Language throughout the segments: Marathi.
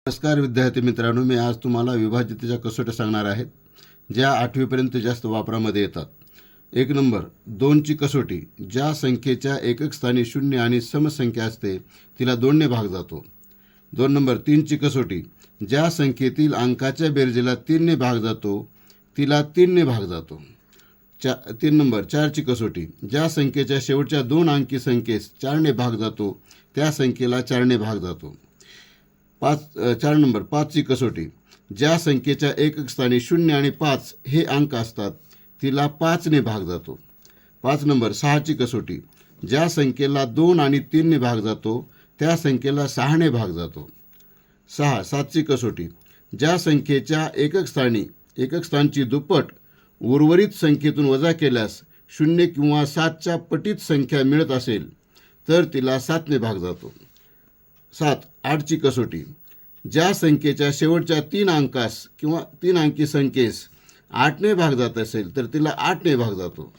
नमस्कार विद्यार्थी मित्रांनो, मी आज तुम्हाला विभाज्यतेच्या कसोट्या सांगणार आहेत ज्या 8वी पर्यंत जास्त वापरामध्ये येतात। 1 नंबर 2ची कसोटी, ज्या संख्येच्या एकक स्थानी शून्य आणि समसंख्या असते तिला 2ने भाग जातो। 2 नंबर 3ची कसोटी, ज्या संख्येतील अंकाच्या बेरजेला 3ने भाग जातो तिला 3ने भाग जातो। 3 नंबर 4ची कसोटी, ज्या संख्येच्या शेवटच्या 2 अंकी संख्येस 4ने भाग जातो त्या संख्येला 4ने भाग जातो। 4 नंबर 5ची कसोटी, ज्या संख्येच्या एकक स्थानी 0 आणि 5 हे अंक असतात तिला 5ने भाग जातो। 5 नंबर 6ची कसोटी, ज्या संख्येला 2 आणि 3ने भाग जातो त्या संख्येला 6ने भाग जातो। 7ची कसोटी, ज्या संख्येच्या एकक स्थानची दुप्पट उर्वरित संख्येतून वजा केल्यास 0 किंवा 7च्या पटीत संख्या मिळत असेल तर तिला 7ने भाग जातो। 8ची कसोटी, ज्या संख्येच्या शेवटच्या 3 अंकास किंवा 3 अंकी संख्येस 8ने भाग जात असेल तर तिला 8ने भाग जातो।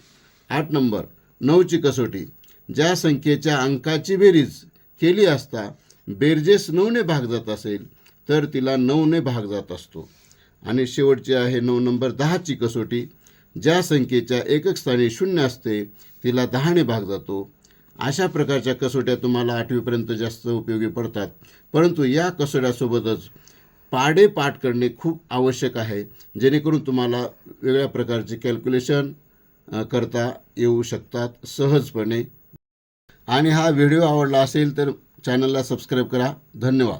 8 नंबर 9ची कसोटी, ज्या संख्येच्या अंकाची बेरीज केली असता बेरजेस 9ने भाग जात असेल तर तिला 9ने भाग जात असतो। आणि शेवटची आहे 9 नंबर 10ची कसोटी, ज्या संख्येच्या एकक स्थानी 0 असते तिला 10ने भाग जातो। अशा प्रकारच्या कसोट्या तुम्हाला 8वी पर्यंत जास्त उपयोगी पडतात, परंतु या कसोट्यासोबतच पाढे पाठ करणे खूप आवश्यक आहे, जेणेकरून तुम्हाला वेगळ्या प्रकारचे कॅल्क्युलेशन करता येऊ शकतात सहजपणे। आणि हा व्हिडिओ आवडला असेल तर चॅनलला सबस्क्राईब करा। धन्यवाद।